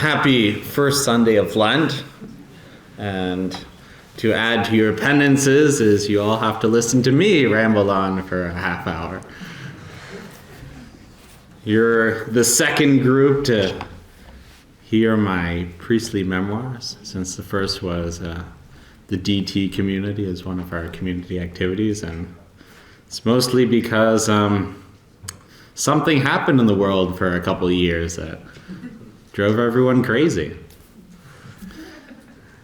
Happy first Sunday of Lent. And to add to your penances is you all have to listen to me ramble on for a half hour. You're the second group to hear my priestly memoirs, since the first was the DT community as one of our community activities, and it's mostly because something happened in the world for a couple of years that drove everyone crazy.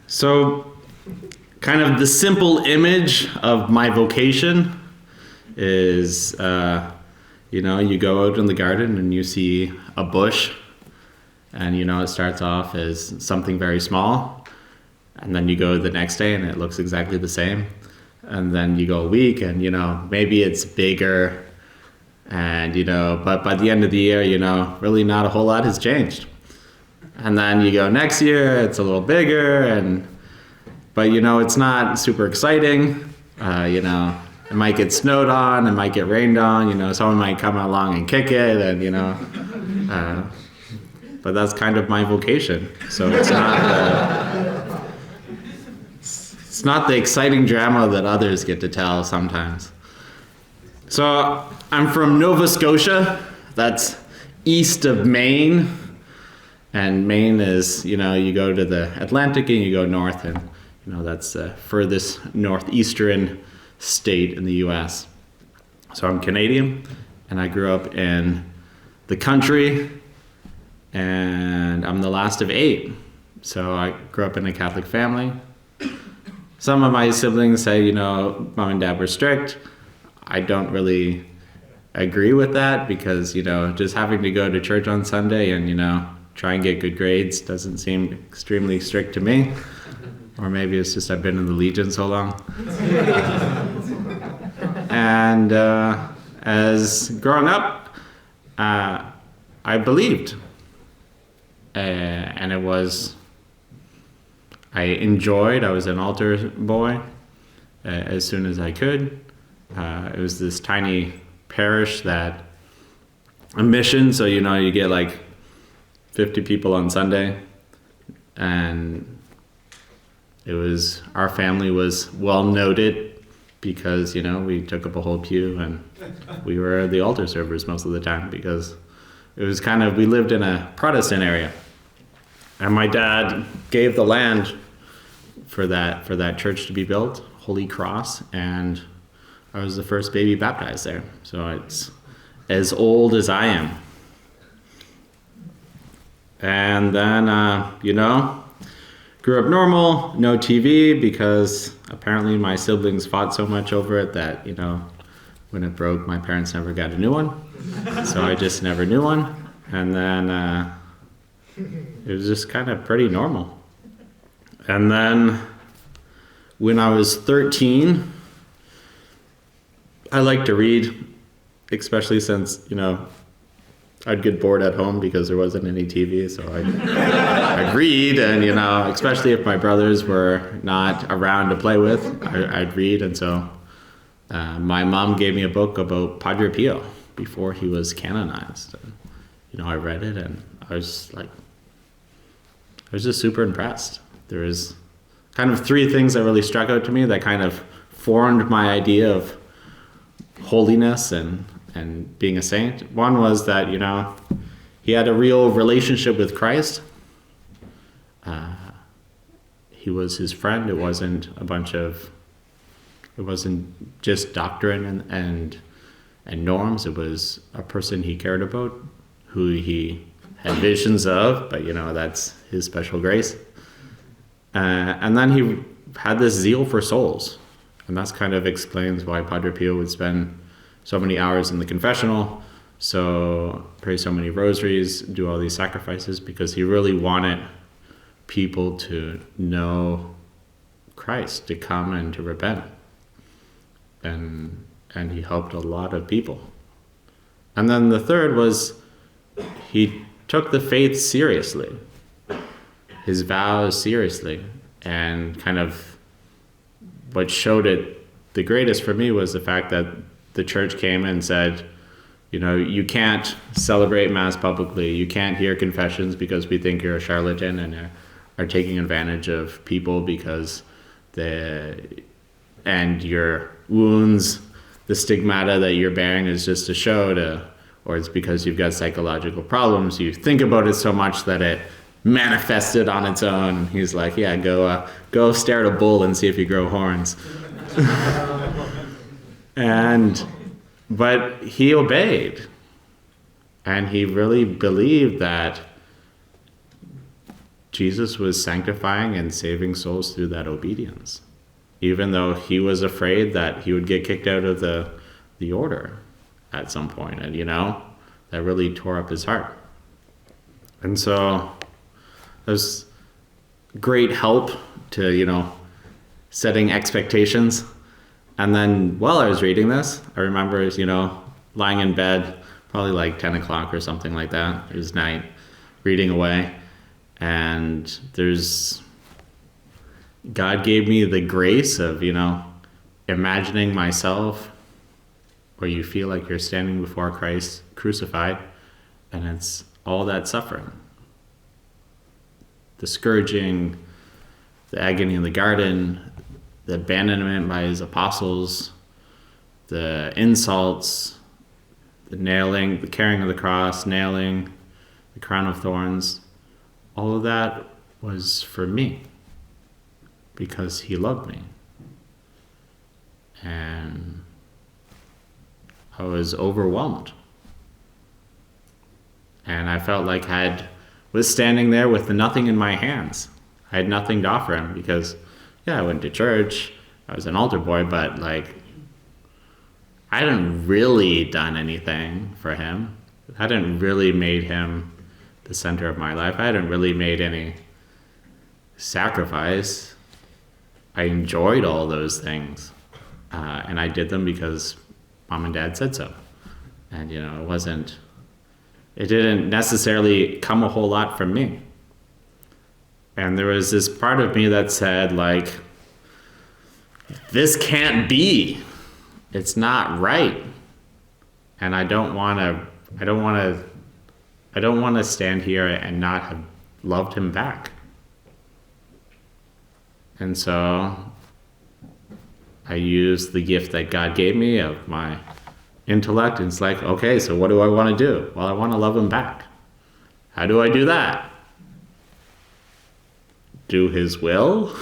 So kind of the simple image of my vocation is, you go out in the garden and you see a bush, and it starts off as something very small, and then you go the next day and it looks exactly the same, and then you go a week and maybe it's bigger, and but by the end of the year really not a whole lot has changed. And then you go next year, it's a little bigger, but it's not super exciting. It might get snowed on, it might get rained on, someone might come along and kick it, and but that's kind of my vocation. So it's not the exciting drama that others get to tell sometimes. So I'm from Nova Scotia, that's east of Maine. And Maine is, you go to the Atlantic and you go north, and that's the furthest northeastern state in the U.S. So I'm Canadian, and I grew up in the country, and I'm the last of 8. So I grew up in a Catholic family. Some of my siblings say, mom and dad were strict. I don't really agree with that because, just having to go to church on Sunday and, try and get good grades doesn't seem extremely strict to me. Or maybe it's just I've been in the Legion so long. And as growing up, I believed. And I was an altar boy as soon as I could. It was this tiny parish a mission, so you get like 50 people on Sunday, and our family was well noted because we took up a whole pew and we were the altar servers most of the time, because it was we lived in a Protestant area, and my dad gave the land for that church to be built, Holy Cross, and I was the first baby baptized there, so it's as old as I am. And then, grew up normal, no TV, because apparently my siblings fought so much over it that, when it broke, my parents never got a new one. So I just never knew one. And then it was just kind of pretty normal. And then when I was 13, I liked to read, especially since, I'd get bored at home because there wasn't any TV, so I'd read, and especially if my brothers were not around to play with, I'd read. And so my mom gave me a book about Padre Pio before he was canonized. And, I read it, and I was just super impressed. There was kind of 3 things that really struck out to me that kind of formed my idea of holiness and being a saint. One was that, he had a real relationship with Christ. He was his friend. It wasn't just doctrine and norms. It was a person he cared about, who he had visions of, but that's his special grace. And then he had this zeal for souls. And that's kind of explains why Padre Pio would spend so many hours in the confessional, pray so many rosaries, do all these sacrifices, because he really wanted people to know Christ, to come and to repent. And he helped a lot of people. And then the third was he took the faith seriously, his vows seriously, and kind of what showed it the greatest for me was the fact that the church came and said, You can't celebrate Mass publicly. You can't hear confessions because we think you're a charlatan and are taking advantage of people because and your wounds, the stigmata that you're bearing is just a show or it's because you've got psychological problems. You think about it so much that it manifested on its own. He's like, yeah, go stare at a bull and see if you grow horns. But he obeyed, and he really believed that Jesus was sanctifying and saving souls through that obedience, even though he was afraid that he would get kicked out of the order at some point. And, that really tore up his heart. And so there's great help to, setting expectations. And then while I was reading this, I remember, lying in bed, probably like 10 o'clock or something like that. It was night, reading away. And God gave me the grace of, imagining myself where you feel like you're standing before Christ crucified, and it's all that suffering. The scourging, the agony in the garden, the abandonment by his apostles, the insults, the nailing, the carrying of the cross, nailing, the crown of thorns, all of that was for me because he loved me. And I was overwhelmed. And I felt like I was standing there with nothing in my hands. I had nothing to offer him because, I went to church. I was an altar boy, but I hadn't really done anything for him. I hadn't really made him the center of my life. I hadn't really made any sacrifice. I enjoyed all those things. And I did them because Mom and Dad said so. And, it didn't necessarily come a whole lot from me. And there was this part of me that said, this can't be. It's not right. And I don't want to stand here and not have loved him back. And so I used the gift that God gave me of my intellect, and it's like, okay, so what do I want to do? Well, I want to love him back. How do I do that? Do his will?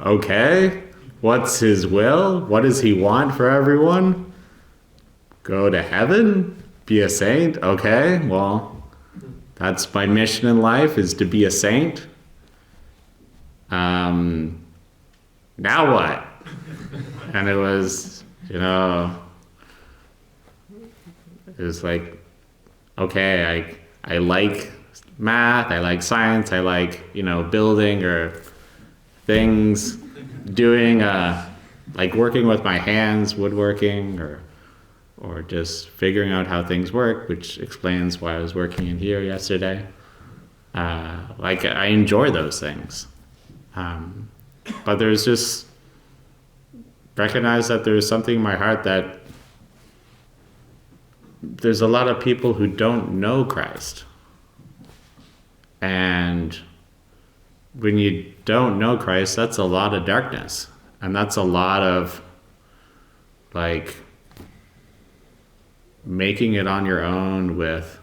Okay, what's his will? What does he want for everyone? Go to heaven? Be a saint? Okay, well, that's my mission in life, is to be a saint. Now what? And it was, it was like, okay, I like math, I like science, I like, building or things, doing, like working with my hands, woodworking, or just figuring out how things work, which explains why I was working in here yesterday. I enjoy those things. But there's just recognize that there's something in my heart that there's a lot of people who don't know Christ. And when you don't know Christ, that's a lot of darkness. And that's a lot of making it on your own with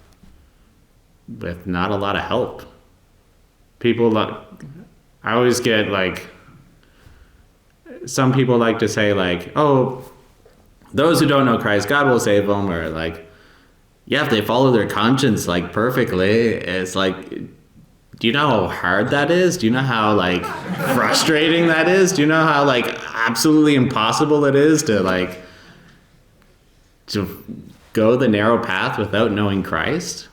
not a lot of help. People, I always get some people like to say oh, those who don't know Christ, God will save them, or if they follow their conscience perfectly. It's do you know how hard that is? Do you know how frustrating that is? Do you know how absolutely impossible it is to go the narrow path without knowing Christ?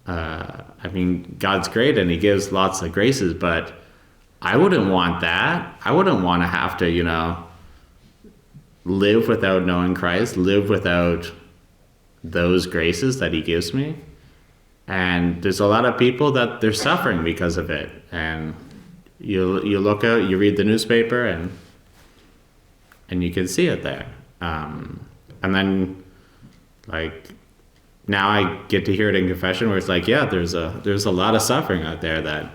God's great and he gives lots of graces, but I wouldn't want that. I wouldn't want to have to, live without knowing Christ, live without those graces that he gives me. And there's a lot of people that they're suffering because of it. And you look out, you read the newspaper, and you can see it there. And then like, now I get to hear it in confession where it's like, yeah, there's a lot of suffering out there that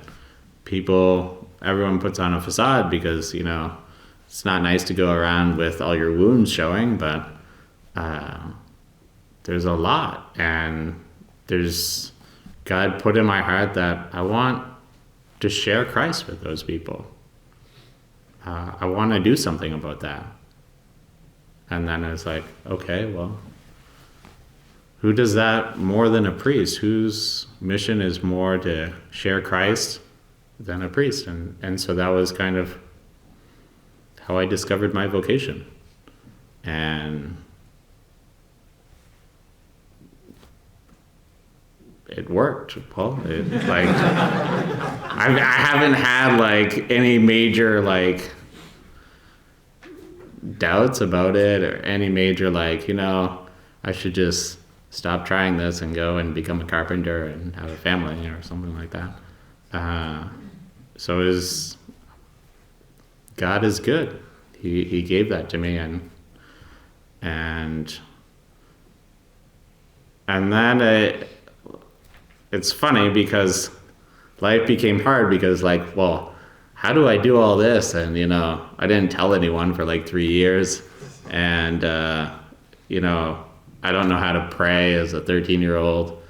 everyone puts on a facade because, it's not nice to go around with all your wounds showing, but there's a lot, and God put in my heart that I want to share Christ with those people. I want to do something about that. And then it's like, okay, well, who does that more than a priest? Whose mission is more to share Christ than a priest? And so that was kind of how I discovered my vocation. And it worked, Paul. I haven't had any major doubts about it, or any major I should just stop trying this and go and become a carpenter and have a family or something like that. So God is good. He gave that to me, and then it's funny because life became hard because how do I do all this? And I didn't tell anyone for 3 years, and I don't know how to pray as a 13-year-old.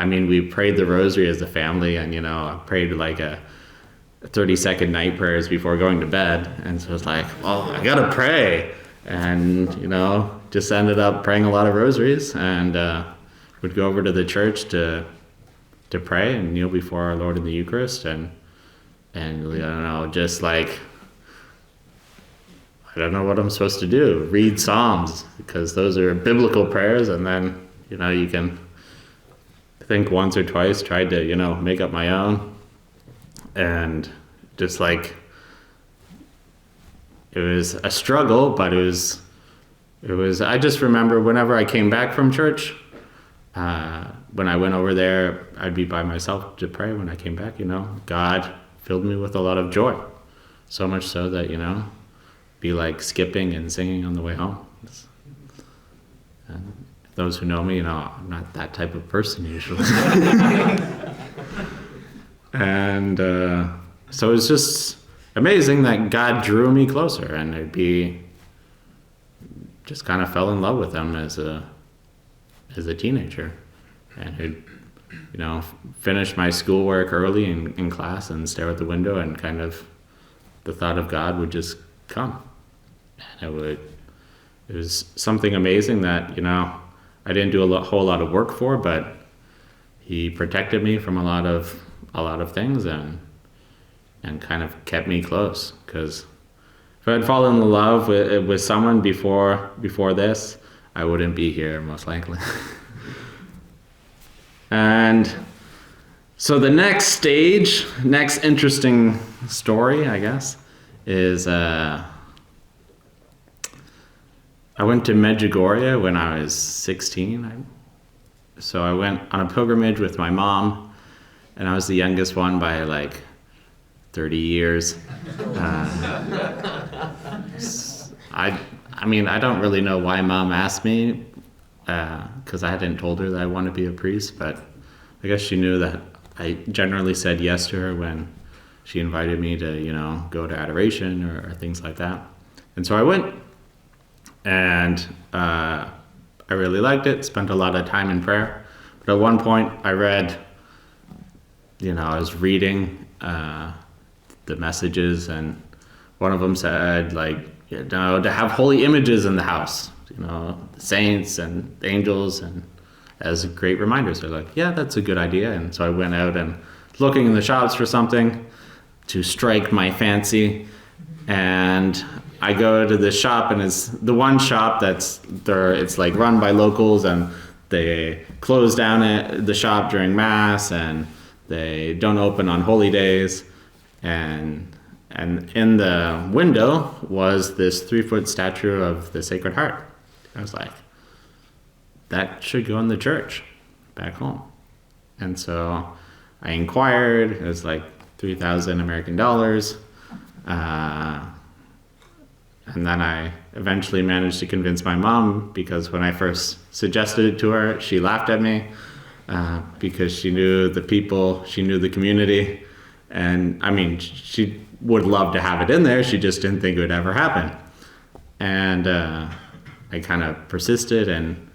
We prayed the rosary as a family, and I prayed a 30-second night prayers before going to bed, and so it's I gotta pray, and just ended up praying a lot of rosaries, and would go over to the church to pray and kneel before our Lord in the Eucharist, and I don't know, just I don't know what I'm supposed to do. Read Psalms, because those are biblical prayers, and then, you can think once or twice, tried to, make up my own. And just it was a struggle, but it was, I just remember whenever I came back from church, when I went over there, I'd be by myself to pray when I came back, God filled me with a lot of joy. So much so that, be skipping and singing on the way home. And those who know me, I'm not that type of person usually. And so it's just amazing that God drew me closer, and just kind of fell in love with him as a teenager, and finish my schoolwork early in class and stare at the window, and kind of the thought of God would just come. And it was something amazing that, I didn't do a whole lot of work for, but he protected me from a lot of things, and kind of kept me close. Because if I'd fallen in love with someone before this, I wouldn't be here, most likely. And so the next interesting story, I guess, is I went to Medjugorje when I was 16. So I went on a pilgrimage with my mom, and I was the youngest one by 30 years. I don't really know why Mom asked me, because I hadn't told her that I wanted to be a priest, but I guess she knew that I generally said yes to her when she invited me to, go to adoration or things like that. And so I went, and I really liked it, spent a lot of time in prayer. But at one point I read, I was reading the messages, and one of them said, to have holy images in the house, the saints and angels, and as great reminders. They're yeah, that's a good idea. And so I went out and looking in the shops for something to strike my fancy, and I go to the shop, and it's the one shop it's run by locals, and they close down the shop during Mass, and they don't open on holy days. And in the window was this 3-foot statue of the Sacred Heart. I was that should go in the church back home. And so I inquired. It was $3,000 American dollars. And then I eventually managed to convince my mom, because when I first suggested it to her, she laughed at me because she knew the people, she knew the community. And I mean, she would love to have it in there. She just didn't think it would ever happen. And I kind of persisted and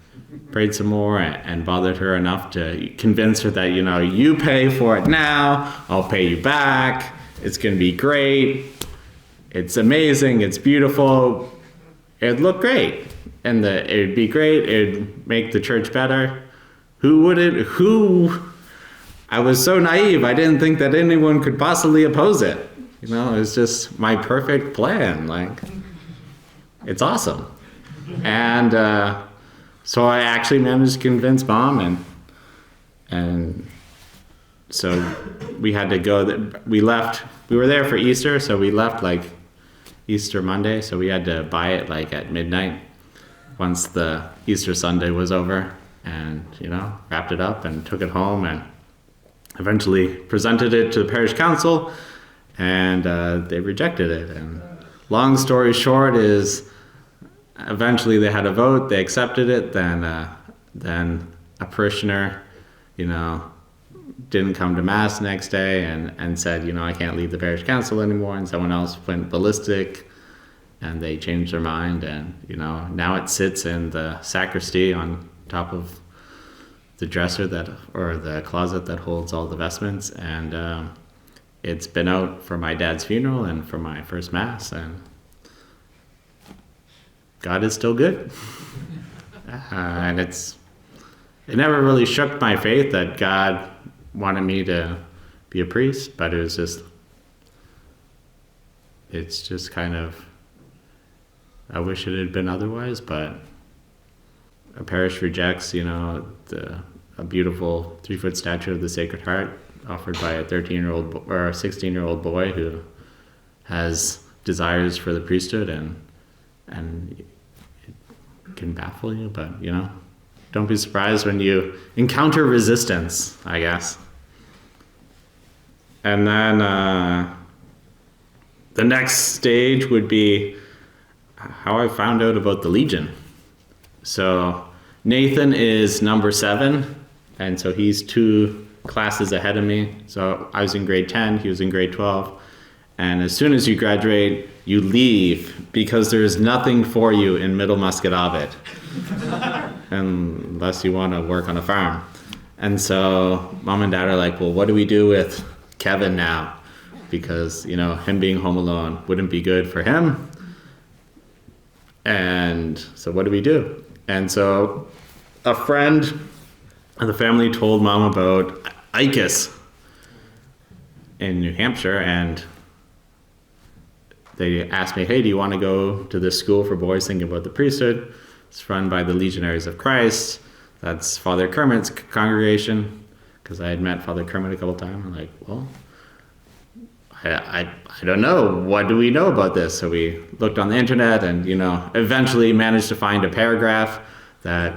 prayed some more and bothered her enough to convince her that, you pay for it now, I'll pay you back. It's going to be great. It's amazing. It's beautiful. It'd look great. And it'd be great. It'd make the church better. I was so naive. I didn't think that anyone could possibly oppose it. It was just my perfect plan. It's awesome. And so I actually managed to convince Mom, and so we had to go. We left. We were there for Easter, so we left Easter Monday. So we had to buy it at midnight once the Easter Sunday was over, and wrapped it up and took it home, and eventually presented it to the parish council, and they rejected it. And long story short is, eventually they had a vote, they accepted it, then a parishioner, didn't come to Mass next day and said, I can't leave the parish council anymore, and someone else went ballistic, and they changed their mind, and, now it sits in the sacristy on top of the dresser or the closet that holds all the vestments, and it's been out for my dad's funeral and for my first Mass, and God is still good. And it never really shook my faith that God wanted me to be a priest, but it's just kind of, I wish it had been otherwise, but a parish rejects, a beautiful 3-foot statue of the Sacred Heart offered by a 13-year-old or a 16-year-old boy who has desires for the priesthood, and it can baffle you, but don't be surprised when you encounter resistance, I guess. And then the next stage would be how I found out about the Legion. So Nathan is number 7, and so he's 2 classes ahead of me. So I was in grade 10, he was in grade 12. And as soon as you graduate, you leave because there's nothing for you in Middle Muscatavit unless you want to work on a farm. And so Mom and Dad are like, well, what do we do with Kevin now? Because, him being home alone wouldn't be good for him. And so what do we do? And so a friend of the family told Mom about ICUS in New Hampshire, and they asked me, hey, do you want to go to this school for boys thinking about the priesthood? It's run by the Legionaries of Christ. That's Father Kermit's congregation, because I had met Father Kermit a couple times. I'm like, well, I don't know. What do we know about this? So we looked on the internet and, eventually managed to find a paragraph that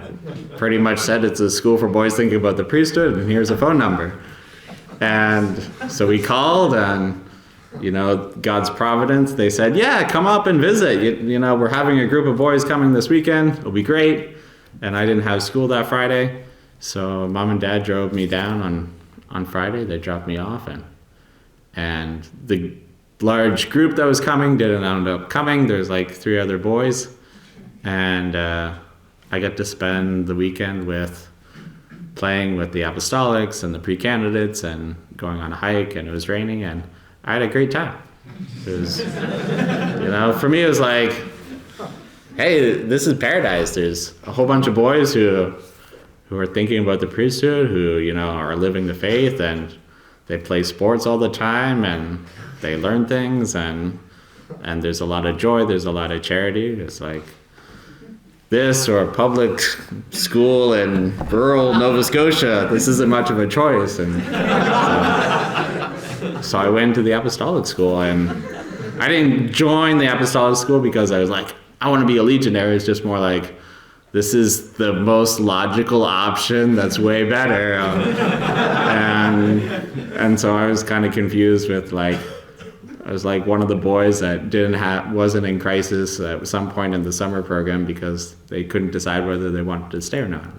pretty much said it's a school for boys thinking about the priesthood, and here's a phone number. And so we called, and God's providence, they said, yeah, come up and visit. We're having a group of boys coming this weekend. It'll be great. And I didn't have school that Friday. So Mom and Dad drove me down on Friday. They dropped me off. And the large group that was coming didn't end up coming. There's 3 other boys. And I got to spend the weekend playing with the apostolics and the pre-candidates and going on a hike, and it was raining, and I had a great time. It was, for me, it was like, hey, this is paradise. There's a whole bunch of boys who are thinking about the priesthood, who, are living the faith, and they play sports all the time, and they learn things, and there's a lot of joy, there's a lot of charity. It's like this or a public school in rural Nova Scotia. This isn't much of a choice. And so I went to the apostolic school, and I didn't join the apostolic school because I was like, I want to be a legionary. It's just more like, this is the most logical option that's way better. And so I was kind of confused with I was like one of the boys that wasn't in crisis at some point in the summer program because they couldn't decide whether they wanted to stay or not.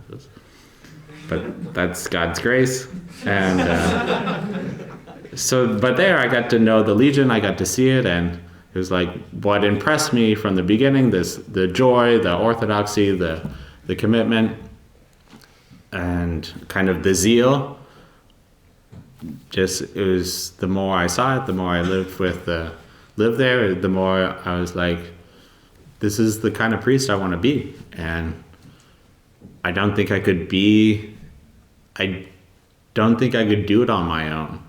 But that's God's grace. And but there I got to know the Legion, I got to see it, and it was like what impressed me from the beginning, the joy, the orthodoxy, the commitment, and kind of the zeal. It was the more I saw it, the more I lived there, the more I was like, this is the kind of priest I want to be. And I don't think I could do it on my own.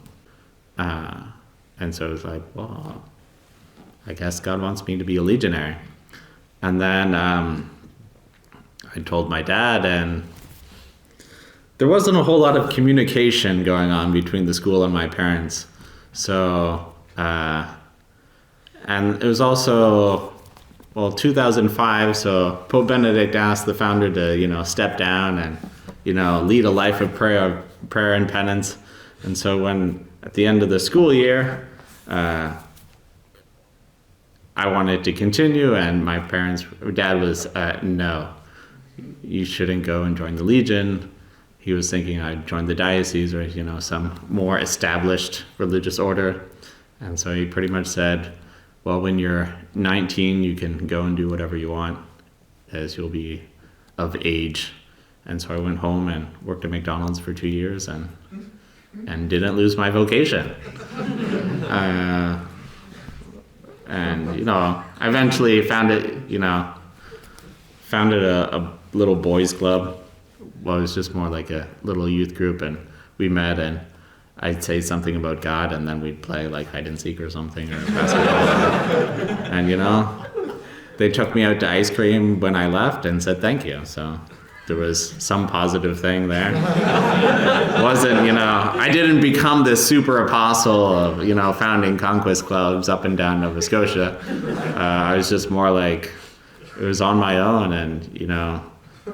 And so it was like, well, I guess God wants me to be a legionary. And then I told my dad, and there wasn't a whole lot of communication going on between the school and my parents. So, and it was also, 2005, so Pope Benedict asked the founder to, step down and, lead a life of prayer and penance. And so when, at the end of the school year, I wanted to continue, and my dad was, no, you shouldn't go and join the Legion. He was thinking I'd join the diocese or, some more established religious order. And so he pretty much said, well, when you're 19, you can go and do whatever you want as you'll be of age. And so I went home and worked at McDonald's for 2 years and didn't lose my vocation. And, I eventually founded a little boys club. Well, it was just more like a little youth group, and we met, and I'd say something about God, and then we'd play like hide and seek or something, or basketball. And they took me out to ice cream when I left and said thank you. So there was some positive thing there. I didn't become this super apostle of founding conquest clubs up and down Nova Scotia. I was just more like, it was on my own, and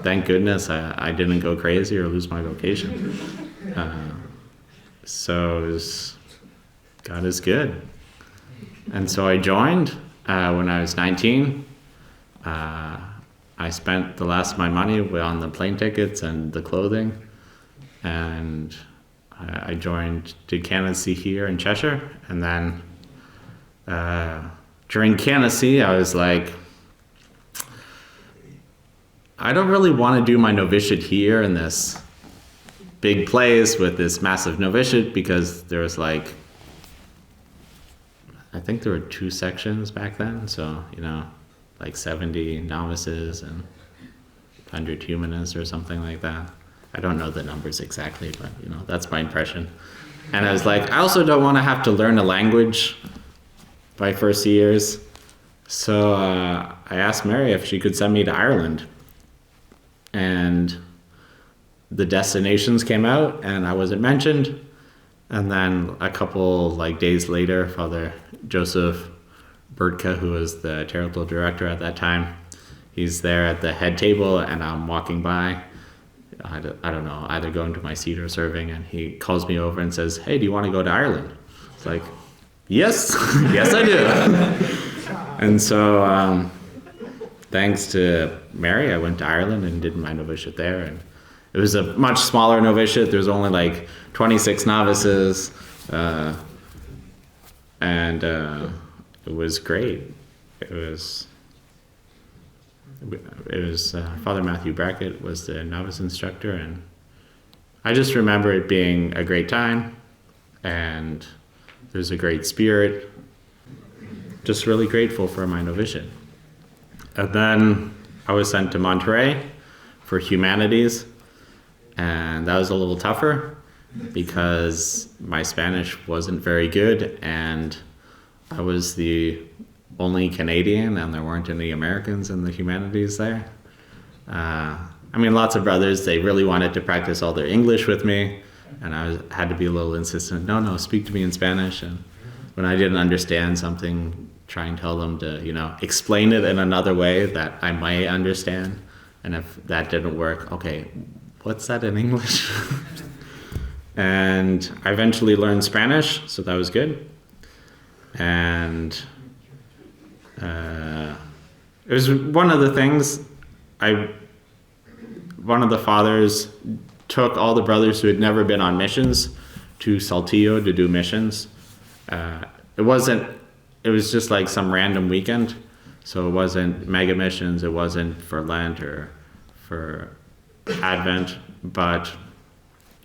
thank goodness I didn't go crazy or lose my vocation. So God is good. And so I joined when I was 19. I spent the last of my money on the plane tickets and the clothing. And I did candidacy here in Cheshire. And then during candidacy, I was like, I don't really want to do my novitiate here in this big place with this massive novitiate, because there was I think there were 2 sections back then. So, 70 novices and 100 humanists or something like that. I don't know the numbers exactly, but, that's my impression. And I was like, I also don't want to have to learn a language my first years. So I asked Mary if she could send me to Ireland. And the destinations came out, and I wasn't mentioned. And then a couple days later, Father Joseph Bertka, who was the charitable director at that time, he's there at the head table, and I'm walking by. I don't know, either going to my seat or serving, and he calls me over and says, "Hey, do you want to go to Ireland?" It's like, yes, yes I do. And so thanks to Mary, I went to Ireland and did my novitiate there, and it was a much smaller novitiate. There was only 26 novices, and it was great. It was Father Matthew Brackett was the novice instructor, and I just remember it being a great time, and there's a great spirit. Just really grateful for my novitiate. And then I was sent to Monterey for humanities, and that was a little tougher because my Spanish wasn't very good, and I was the only Canadian, and there weren't any Americans in the humanities there. Lots of brothers, they really wanted to practice all their English with me, and I had to be a little insistent. No, speak to me in Spanish. And when I didn't understand something, try and tell them to, explain it in another way that I might understand. And if that didn't work, okay, what's that in English? And I eventually learned Spanish, so that was good. And it was one of the things one of the fathers took all the brothers who had never been on missions to Saltillo to do missions. It was just like some random weekend. So it wasn't mega missions, it wasn't for Lent or for Advent, but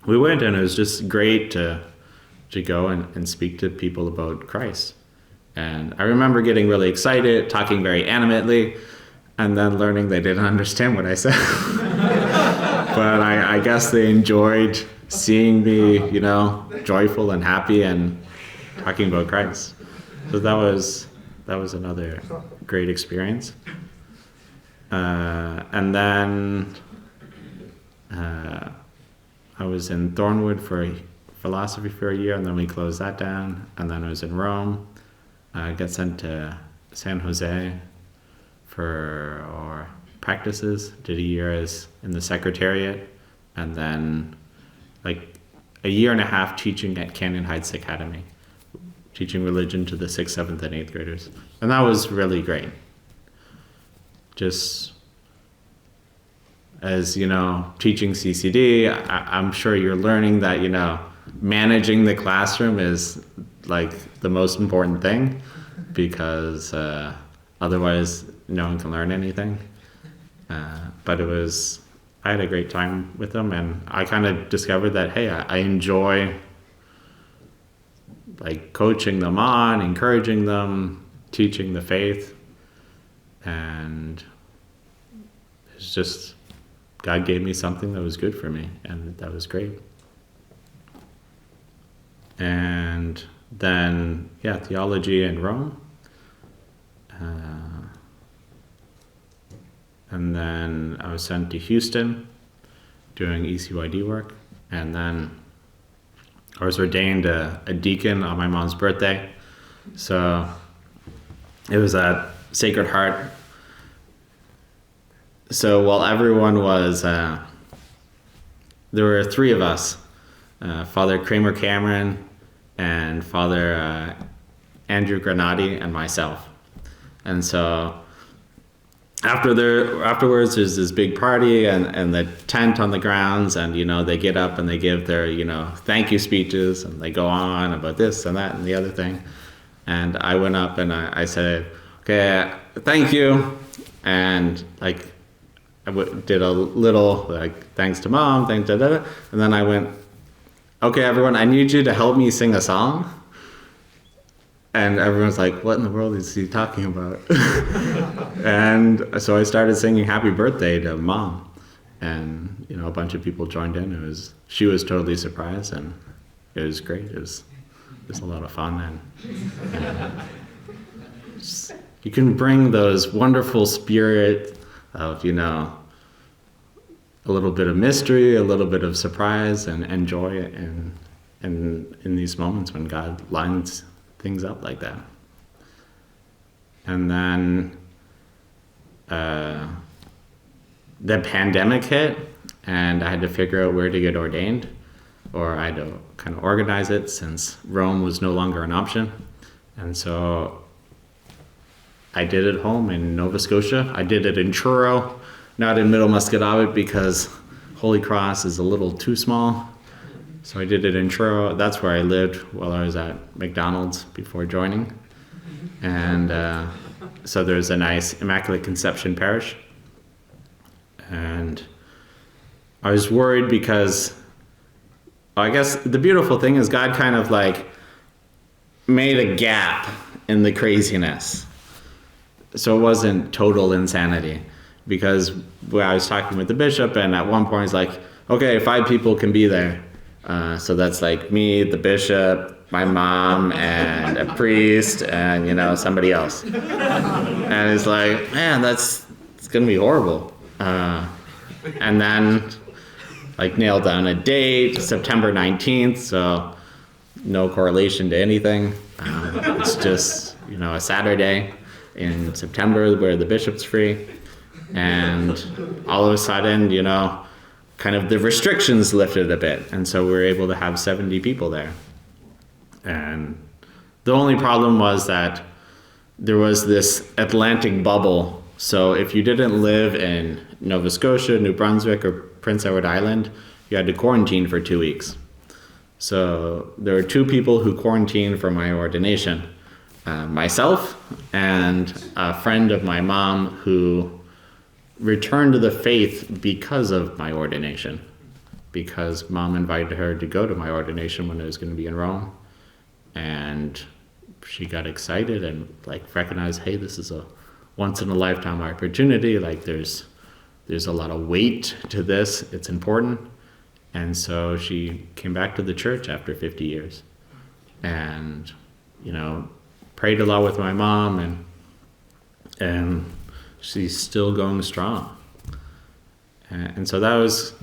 we went, and it was just great to go and speak to people about Christ. And I remember getting really excited, talking very animatedly, and then learning they didn't understand what I said. But I guess they enjoyed seeing me, joyful and happy and talking about Christ. So that was another great experience. And then I was in Thornwood for philosophy for a year, and then we closed that down. And then I was in Rome. I got sent to San Jose for practices. Did a year in the secretariat, and then like a year and a half teaching at Canyon Heights Academy, teaching religion to the 6th, 7th, and 8th graders. And that was really great. Just as, teaching CCD, I'm sure you're learning that, managing the classroom is like the most important thing, because otherwise no one can learn anything. But I had a great time with them, and I kind of discovered that, hey, I enjoy like coaching them on, encouraging them, teaching the faith. And it's just, God gave me something that was good for me, and that was great. And then, theology in Rome. And then I was sent to Houston doing ECYD work. And then I was ordained a deacon on my mom's birthday. So it was at Sacred Heart. So while everyone was, there were 3 of us, Father Kramer Cameron and Father Andrew Granati and myself. And so afterwards there's this big party and the tent on the grounds, and they get up and they give their thank you speeches, and they go on about this and that and the other thing. And I went up and I said, okay, thank you, and like did a little like thanks to Mom, thanks to da, and then I went, okay everyone, I need you to help me sing a song. And everyone's like, what in the world is he talking about? And so I started singing Happy Birthday to Mom. And, a bunch of people joined in. She was totally surprised, and it was great. It was a lot of fun. And you can bring those wonderful spirit of, a little bit of mystery, a little bit of surprise and joy in these moments when God lines things up like that. And then the pandemic hit, and I had to figure out where to get ordained, or I had to kind of organize it since Rome was no longer an option. And so I did it home in Nova Scotia. I did it in Truro, not in Middle Muscatawit, because Holy Cross is a little too small. So I did it in Truro. That's where I lived while I was at McDonald's before joining. And so there's a nice Immaculate Conception parish. And I was worried because I guess the beautiful thing is God kind of like made a gap in the craziness. So it wasn't total insanity, because I was talking with the bishop, and at one point he's like, okay, 5 people can be there. So that's like me, the bishop, my mom, and a priest, and somebody else. And it's like, man, it's gonna be horrible. And then like nailed down a date, September 19th. So no correlation to anything. It's just a Saturday in September where the bishop's free, and all of a sudden kind of the restrictions lifted a bit, and so we were able to have 70 people there. And The only problem was that there was this Atlantic bubble. So if you didn't live in Nova Scotia, New Brunswick, or Prince Edward Island, you had to quarantine for 2 weeks. So there were 2 people who quarantined for my ordination. Myself and a friend of my mom who returned to the faith because of my ordination. Because mom invited her to go to my ordination when it was going to be in Rome. And she got excited and recognized, hey, this is a once in a lifetime opportunity. There's a lot of weight to this. It's important. And so she came back to the church after 50 years and, prayed a lot with my mom, and she's still going strong. And so that was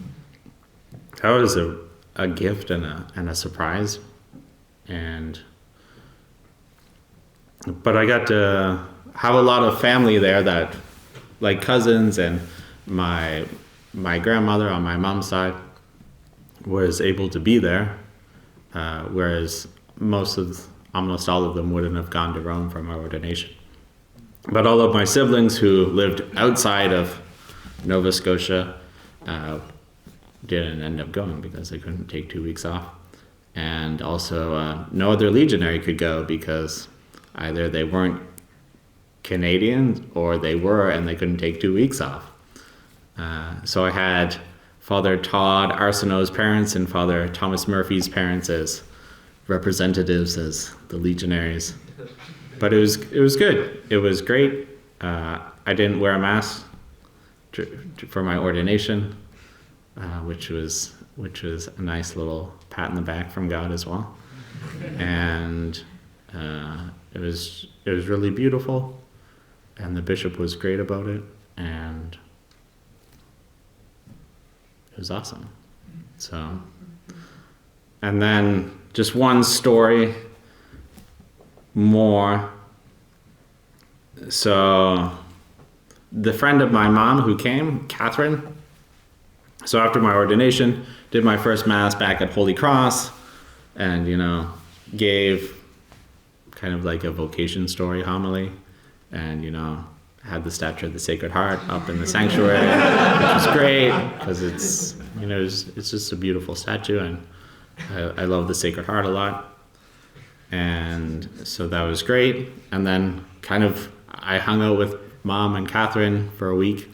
a gift and a surprise. But I got to have a lot of family there that, like cousins, and my grandmother on my mom's side was able to be there, whereas almost all of them wouldn't have gone to Rome for my ordination. But all of my siblings who lived outside of Nova Scotia didn't end up going because they couldn't take 2 weeks off. And also no other legionary could go because either they weren't Canadians or they were and they couldn't take 2 weeks off. So I had Father Todd Arsenault's parents and Father Thomas Murphy's parents as representatives as the legionaries. But it was good. It was great. I didn't wear a mask for my ordination, which was a nice little pat in the back from God as well. And it was really beautiful, and the bishop was great about it, and it was awesome. So, and then just one story more. So the friend of my mom who came, Catherine, so after my ordination, did my first mass back at Holy Cross, and gave kind of like a vocation story homily, and had the statue of the Sacred Heart up in the sanctuary, which was great because it's just a beautiful statue, and I love the Sacred Heart a lot. And so that was great. And then I hung out with Mom and Catherine for a week,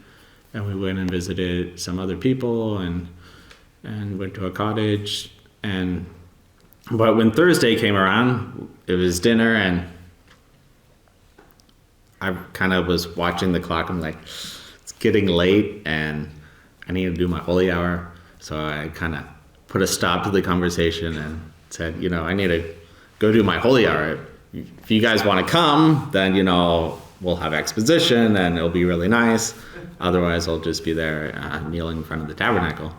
and we went and visited some other people and went to a cottage. But when Thursday came around, it was dinner, and I kind of was watching the clock. I'm like, it's getting late and I need to do my holy hour. So I kind of put a stop to the conversation and said, I need to go do my holy hour. If you guys want to come, then, we'll have exposition and it'll be really nice. Otherwise, I'll just be there kneeling in front of the tabernacle.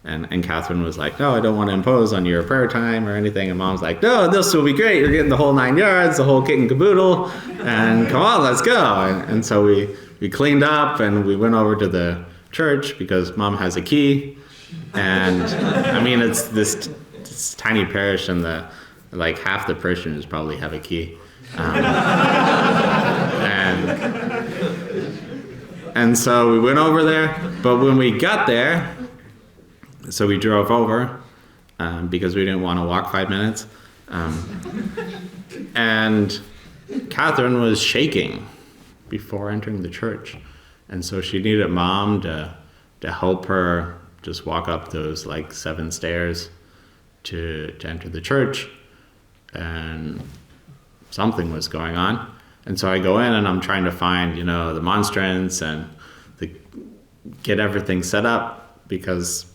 And Catherine was like, no, I don't want to impose on your prayer time or anything. And Mom's like, no, this will be great. You're getting the whole 9 yards, the whole kit and caboodle. And come on, let's go. And so we cleaned up and we went over to the church because Mom has a key. And it's this tiny parish, and half the parishioners probably have a key. And so we went over there. But when we got there, so we drove over because we didn't want to walk 5 minutes. And Catherine was shaking before entering the church. And so she needed Mom to help her just walk up those 7 stairs to enter the church. And something was going on. And so I go in and I'm trying to find, the monstrance and get everything set up because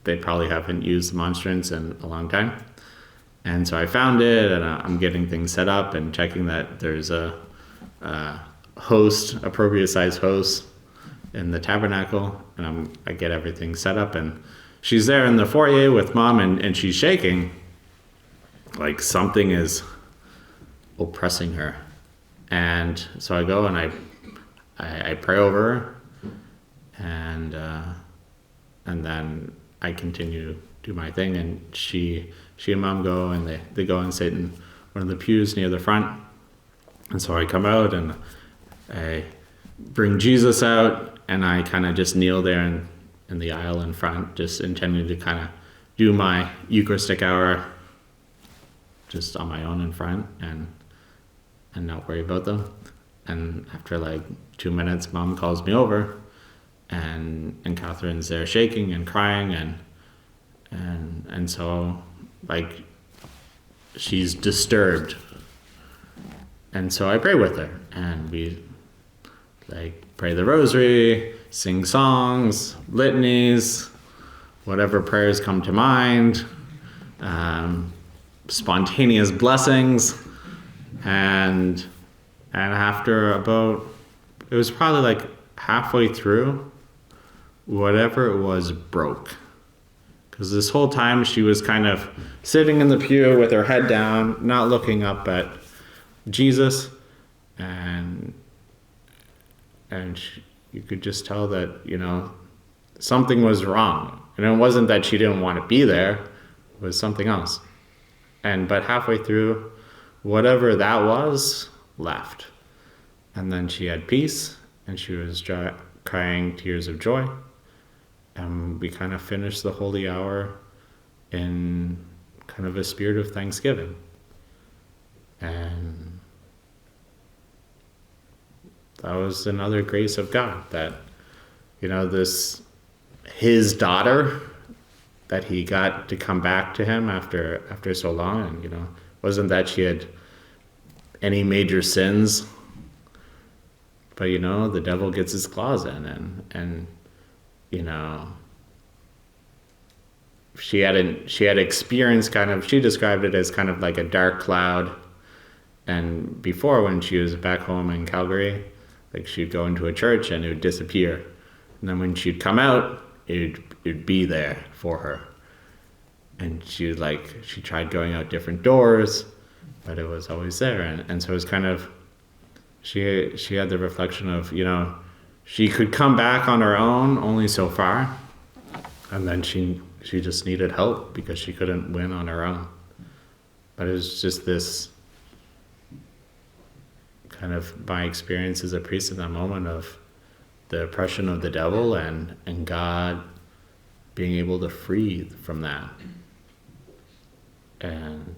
they probably haven't used the monstrance in a long time. And so I found it, and I'm getting things set up and checking that there's a host, appropriate size host in the tabernacle, and I get everything set up, and she's there in the foyer with Mom, and she's shaking like something is oppressing her. And so I go and I pray over her, and then I continue to do my thing, and she and Mom go and they go and sit in one of the pews near the front. And so I come out and I bring Jesus out, and I kind of just kneel there in the aisle in front, just intending to kind of do my Eucharistic hour just on my own in front and not worry about them. And after like 2 minutes, Mom calls me over, and Catherine's there shaking and crying, and so like she's disturbed. And so I pray with her, and we like pray the rosary, sing songs, litanies, whatever prayers come to mind, spontaneous blessings, and after about, it was probably like halfway through, whatever it was broke. Because this whole time she was kind of sitting in the pew with her head down, not looking up at Jesus, and you could just tell that, something was wrong. And it wasn't that she didn't want to be there, it was something else. But halfway through, whatever that was, left. And then she had peace, and she was crying tears of joy. And we kind of finished the Holy Hour in kind of a spirit of thanksgiving. And that was another grace of God, that, his daughter, that he got to come back to him after so long. And, wasn't that she had any major sins, but, the devil gets his claws in, and she had experienced she described it as kind of like a dark cloud. And before, when she was back home in Calgary, like she'd go into a church and it would disappear. And then when she'd come out, it'd be there for her. And she tried going out different doors, but it was always there. And so it was kind of, she had the reflection of, she could come back on her own only so far. And then she just needed help because she couldn't win on her own. But it was just this kind of my experience as a priest in that moment of the oppression of the devil and God being able to free from that. And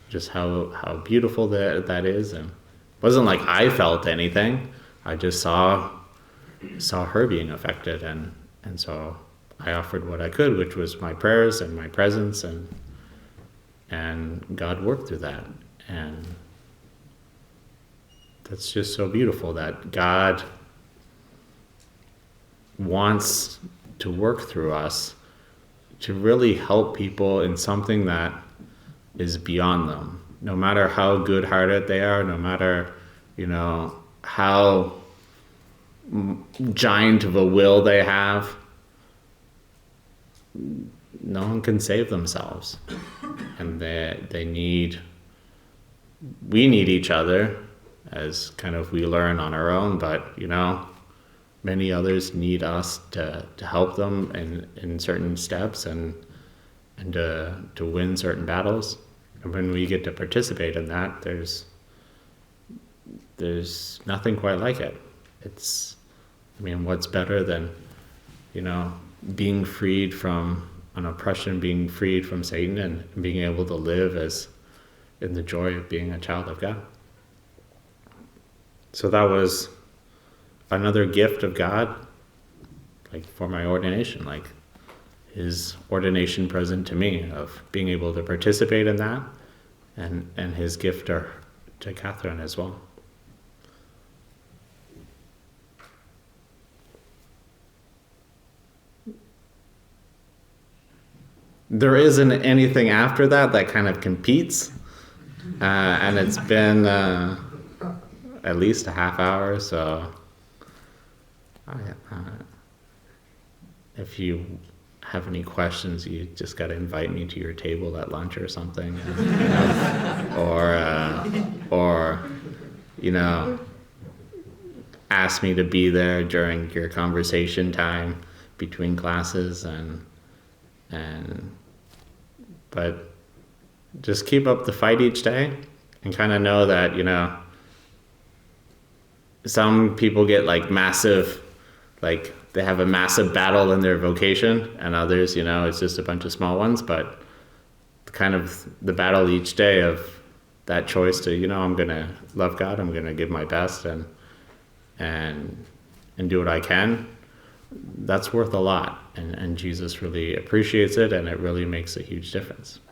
just how beautiful that is. And it wasn't like I felt anything. I just saw her being affected, and so I offered what I could, which was my prayers and my presence, and God worked through that. And that's just so beautiful that God wants to work through us to really help people in something that is beyond them. No matter how good-hearted they are, no matter, how giant of a will they have, no one can save themselves. And we need each other, as kind of we learn on our own, but, many others need us to help them in certain steps and to win certain battles. And when we get to participate in that, there's nothing quite like it. What's better than, being freed from an oppression, being freed from Satan, and being able to live as in the joy of being a child of God. So that was another gift of God, like for my ordination, like his ordination present to me, of being able to participate in that, and his gift to Catherine as well. There isn't anything after that kind of competes, and it's been at least a half hour, so if you have any questions, you just got to invite me to your table at lunch or something, or ask me to be there during your conversation time between classes, but just keep up the fight each day, and kind of know that, some people get like massive, like they have a massive battle in their vocation, and others, it's just a bunch of small ones, but kind of the battle each day of that choice to, I'm going to love God, I'm going to give my best and do what I can. That's worth a lot. And Jesus really appreciates it, and it really makes a huge difference.